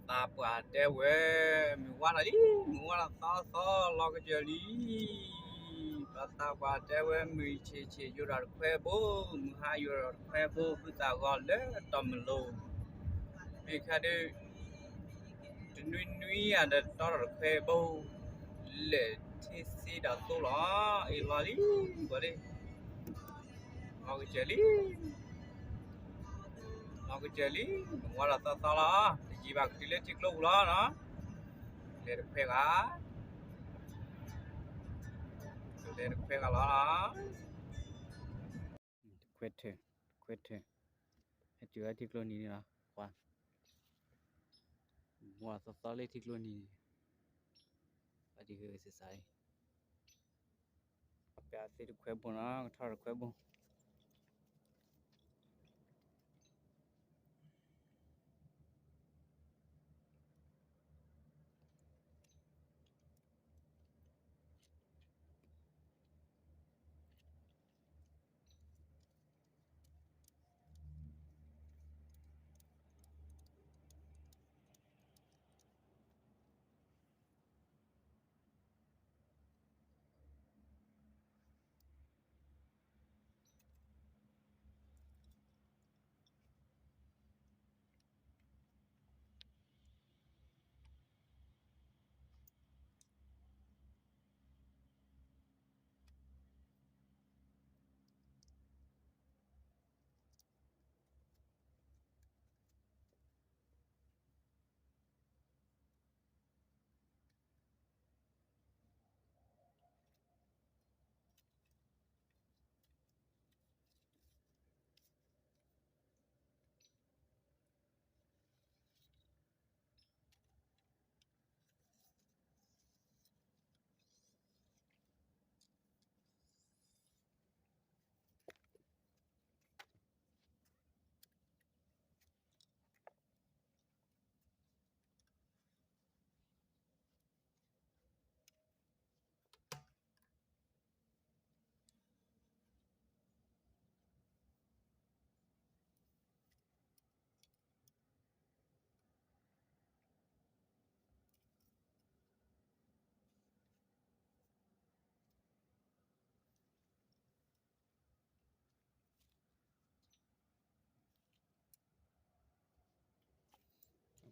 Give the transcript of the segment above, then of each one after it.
ta quả đeo quê mình qua là đi mình qua là to lo cái chuyện đi ta quả đeo quê mình chỉ vô là khoe bố mình hai vô là khoe bố cứ ta gọi đấy tầm mình luôn mình khai đi nuôi nuôi à để đó là khoe bố để thì xí đã tôi lo ý lo đi qua đi lo cái chuyện đi lo cái chuyện đi mình qua là to lo chỉ bằng cái lên chiếc lô đó nó để được khoe cả để được khoe cả đó quét hết chưa thích luôn đi nè qua mua sao lấy thích luôn đi và đi hơi sẽ sai bây giờ được khoe bún á thao được khoe bún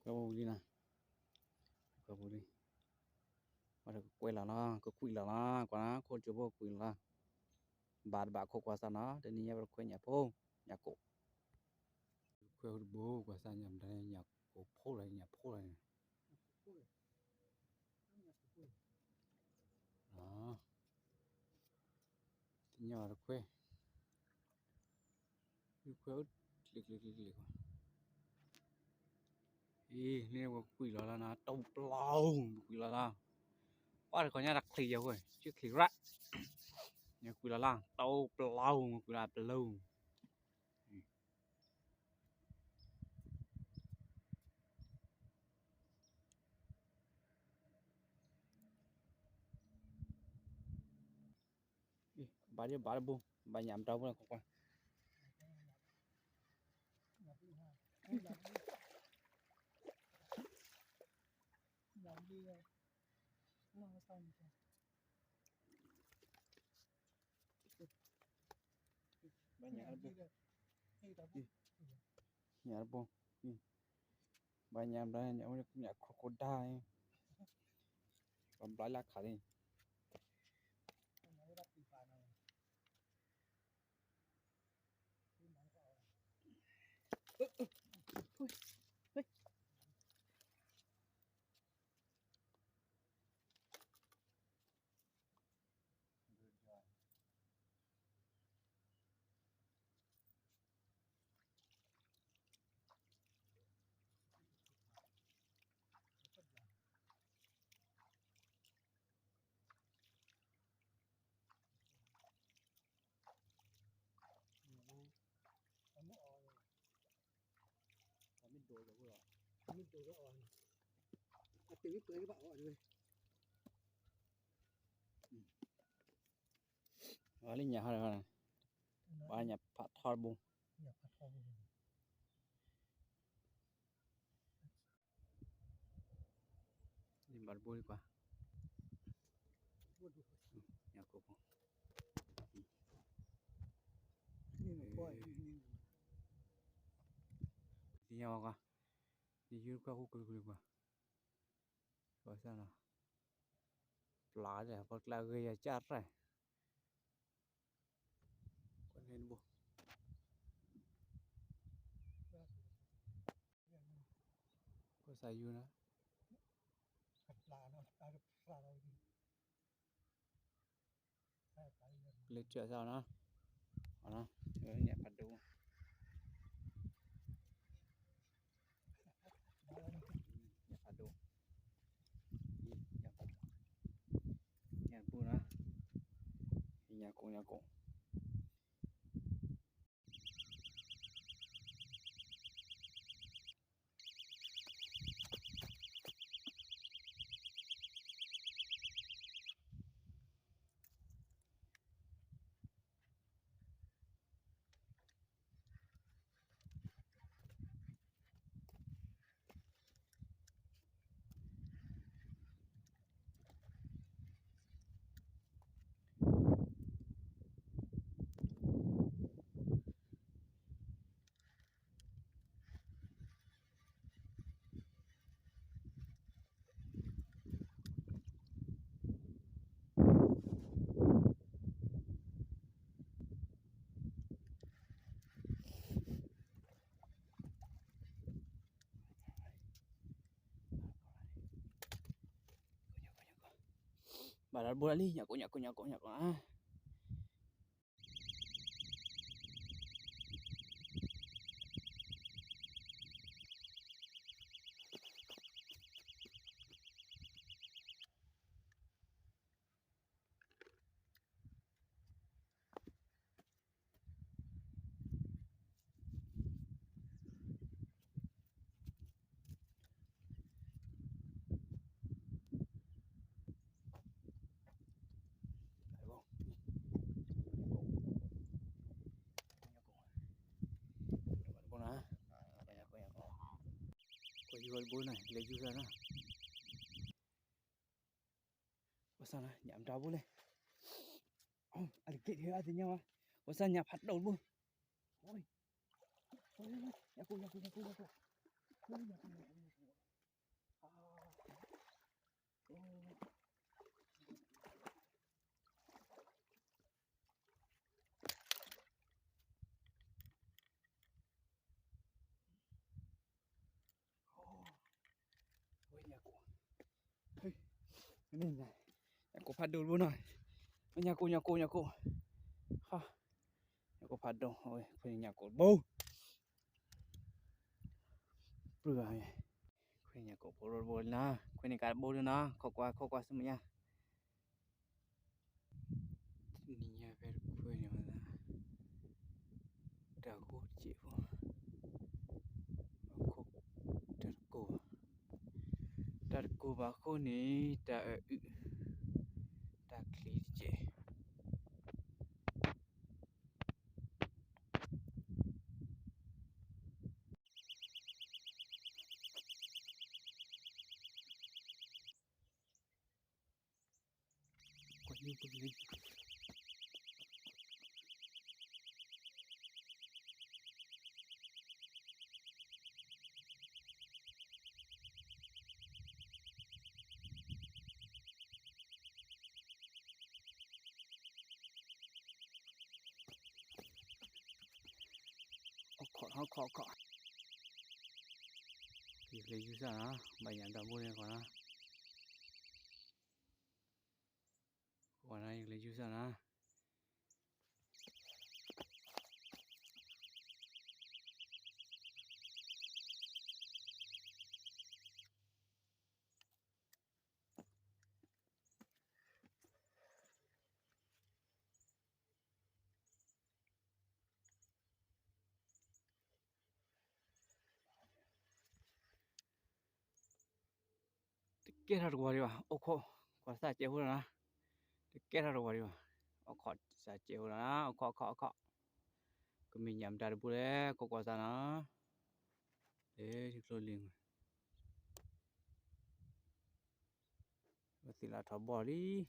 khoe bún đi nè khoe bún đi mà được quay là nó có quỳ là nó quá cô chưa bao quỳ là bà khô quá sao nó để nhìn vào quay nhà phố nhà cổ khoe bố quá sao nhầm đây nhà cổ phố này đó thì nhỏ được khoe liệt ý nên có quỷ là nó trâu lâu quỷ là quá là có nhà đặc thì rồi trước khi rác nhà quỷ là trâu lâu quỷ là lâu bà đi bu bà nhảm trâu là không qua bà nhà bu bà nhảm đây nhà crocodile còn bà là khá đi mít đồ rồi mít đồ rồi từ cái cưới các bạn gọi rồi ở lên nhà rồi bà nhà phát thor bung Barbul qua. Nhà cô. Đi nhau qua. Đi dưới qua khu cười qua. Có sao nào? Lá rồi, bật là gây chát rồi. Con lên bộ. Có sai you nữa. Lên chợ sao nó? Nó. Nhà bắt đầu. Nhà bắt đầu. Nhà bắt đầu. Nhà bu nó. Nhà cô. Bà đã bùa đi, nhà cô à. Cô jual bố này, lấy jual ra. Sao này, nhảm trao bố lên. Ada kit dia ada nyawa. Bosan nyap hat daun bố. Oi. Oi, aku. Ôi nhà cô. Hey, ini này. Nhà cô phát đồn bố này. Nhà cô. Ha. Nhà cô phát đồn. Ôi, khuyên nhà cô bố. Rồi. Khuyên nhà cô bố na. Khuyên nhà bố na. Kau kuat semuanya. Ini ya khuyên nhà mana. Dagu cipu. Darko bako ni da klirje. Kau ni boleh. Kok. Lấy chú ra nó, bảy nhãn đậm lên còn nó. Còn này lấy chú ra nó. Kết ra rồi à, oko, quả sa chéo rồi na. Kết ra rồi à, oko sa chéo rồi na, oko. Cái mình nhắm ra được bữa có quả sa nó. Để chụp lên liền. thì là thọ bỏ đi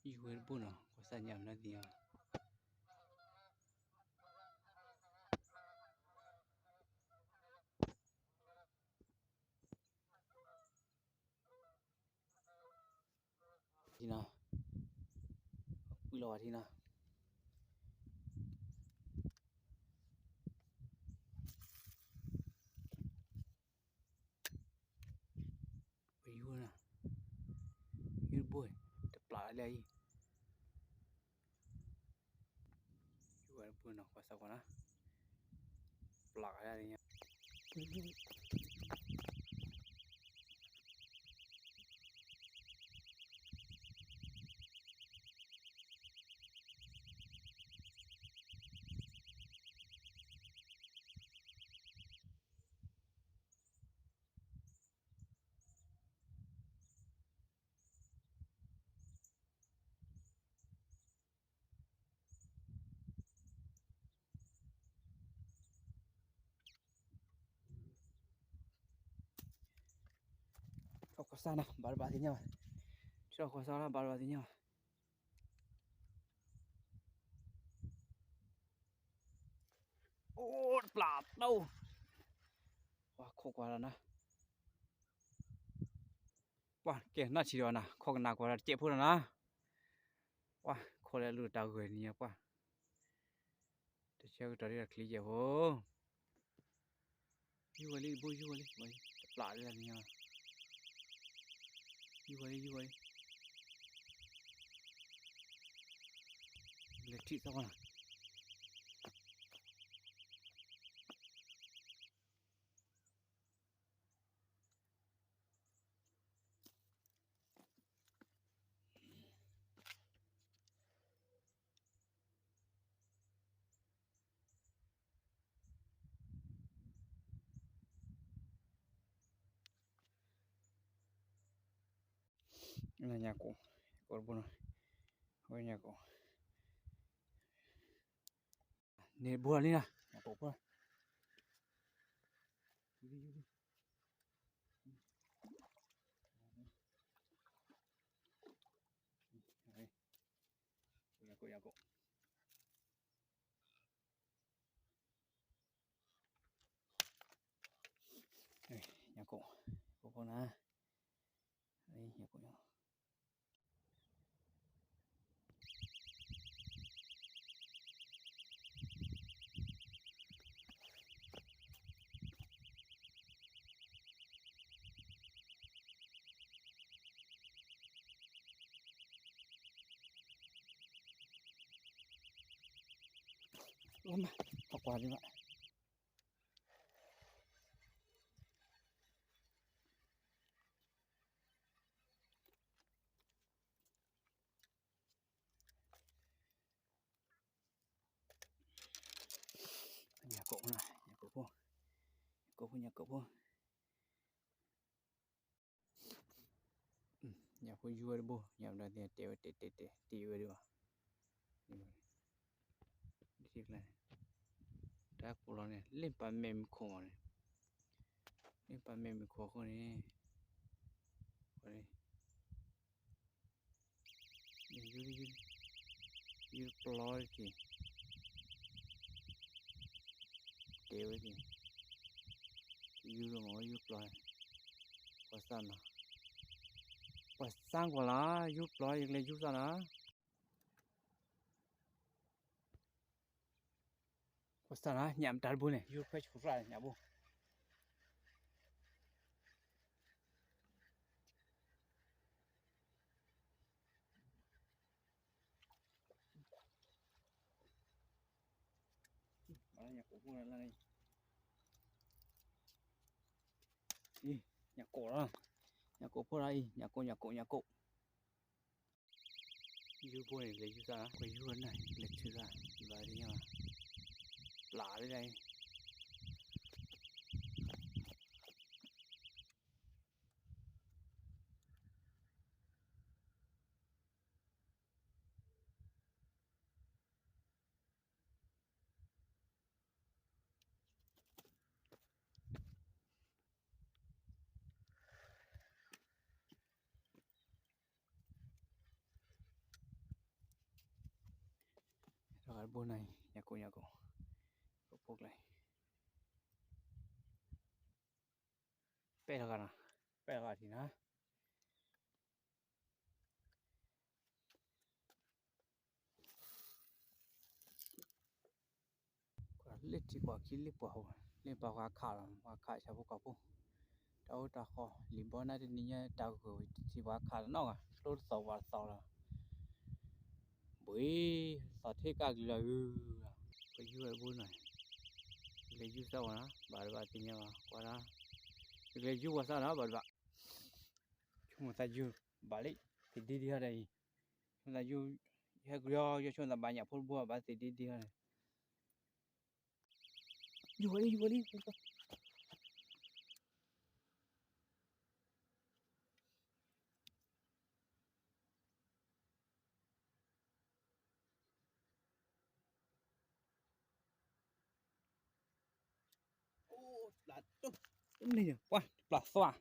yêu em buồn à có sao nhầm là gì à thì nào lò thì nào yêu nè yêu buồn tập lại đây yêu em buồn à có sao còn á lại đây nha có sao nào bảo thế nhau cho có sao là bảo thế nhau ô lạt đâu wow khô quá rồi nè wow kìa nó chỉ rồi nè khô nào quá là chết phụ rồi nè wow khô lại lừa đảo người nhiều quá để chơi cái trò đi là kỹ giờ vô yêu đi vui yêu đi vậy lại là nhau yêu đi để trị sao con à là nhà cụ còn buồn rồi nhà cụ nè buồn đi nè nhà cụ buồn nhà cụ đây nhà cụ con à đây nhà cụ nhau lắm mà học quà đi vậy nhà cụ này nhà cụ vô nhà cụ vô nhà cụ vui bố nhà đây thì tiêu đi vào đi này đã cụ lo này lên bàn mềm khô này lên bàn mềm khô này đây you ploi thì tiêu thì you rồi mà you ploi quá sang quá lá you ploi lên you sao đó quá sao đó nhảm trái bún này you phải chụp ra nhảm bún nhà cổ bún là này đi nhà cổ đó nhà cổ por đây nhà cổ you bún này lấy you ra quay you này lấy chưa ra và đi nhau lạ đấy đây bố này nhà cô có phục này bé là gà thì nó quả lết chỉ quả kia lết bỏ lên bảo gà khá chả có cọp đâu ta khó liền bỏ này thì nhá tao gửi chỉ quả khá nó à đốt sầu là buổi sao thế cả là cái dưa bố này lấy dưa sao á bà tin nhau qua đó lấy dưa qua sao đó bà chúng ta dưa bà lấy thì đi ở đây chúng ta dưa hay grio cho chúng ta bà nhà phun bùa bà thì đi ở đây dưa đi ô là đúng này quá là xoa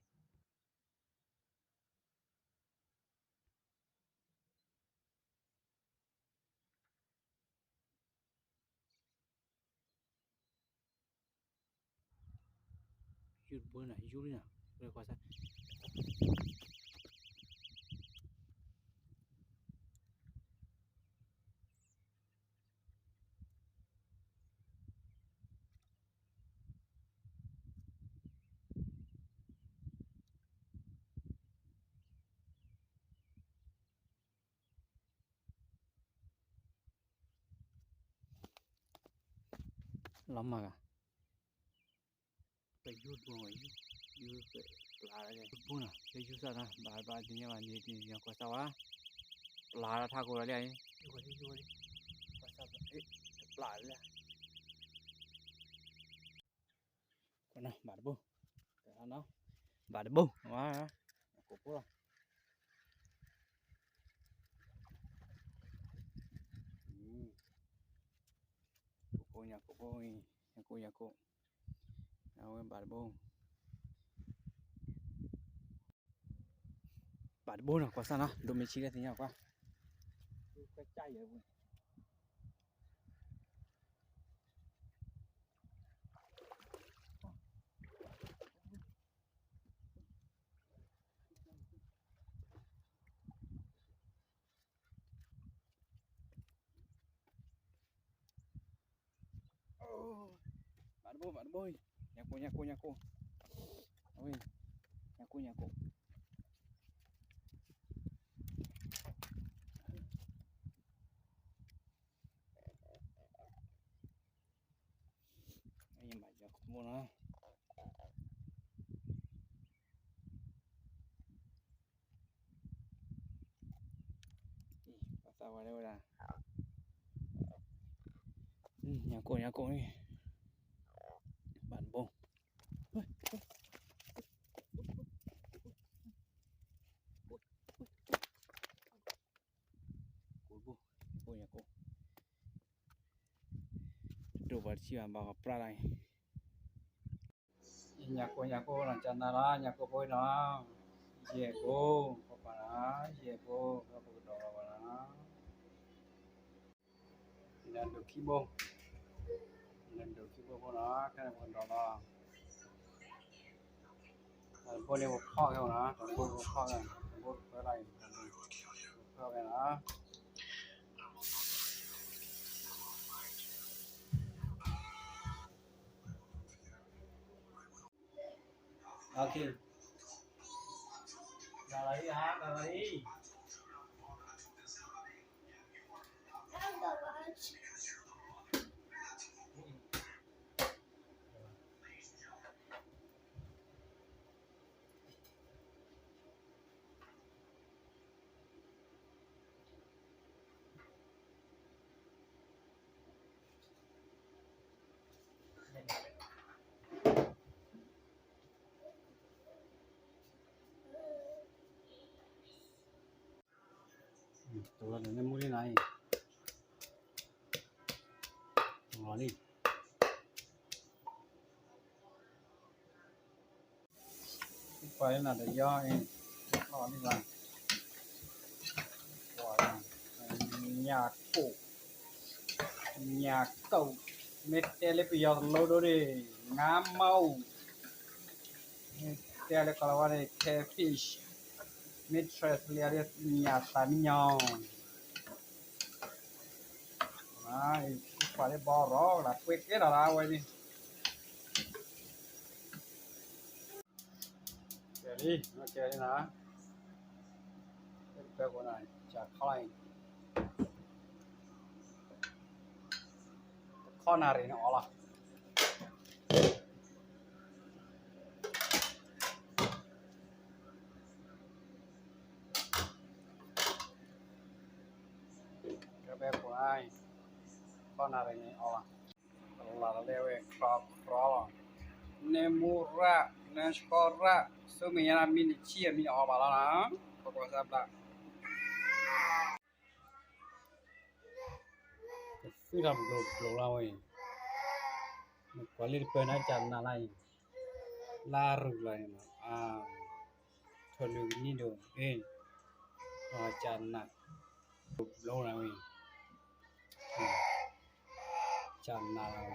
dưa bữa này dưa đi nào rồi qua sao lắm mà cái dưa bùa ấy dưa cái là đây bùa nào cái dưa sao nào bà thì nhau mà đi qua sao á là thao cô đây dưa đi qua sao ấy là đây con nào bà bông cái nó bà bông quá cổ bông cô nhà cô nào em bà bông nào qua sao nào đồ mình chỉ là thế nhau qua cái chai vậy bạn bơi nhà cô ôi nhà cô anh mà giờ mua nó sao vào đây là nhà cô ấy bạn bông cô nhà cô đồ vật chi bảo pra này nhà cô là chân đó nhà cô bôi nó về cô có bà nó về cô có bộ đồ bà nó nên được khi bông nó cái này bộ đồ nó cô này một kho cái nó còn cô một kho này cô cái này kho cái nó ok là lấy hả là lấy tôi là mua cái này ngon đi phải là để do ngon đi là quả là nhà cổ nhà cầu mệt tele bây giờ lâu đó đi ngám mau tele kalau ada catfish mid stress lihat nhà tami nhau này phải bỏ rõ là quét cái là quay đi kể đi nè cái con này chả khai con nào nó là cái bé của ai con nào nó là leo crop crop nemura neskora semuanya mini chia mini awal pokok sabla phi làm lột lao ấy quản lý bên chăn là này la rù lại thôi lười đi được chăn nè lâu rồi chăn là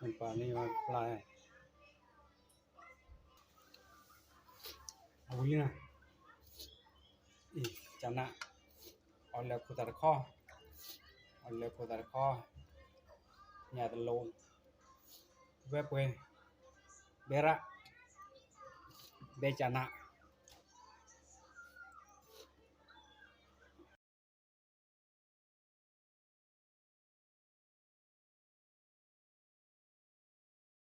mình phải đi mà lại ui nè chăn nè oleh putar kho nhà tận lộn về quê bé ra bé chăn nè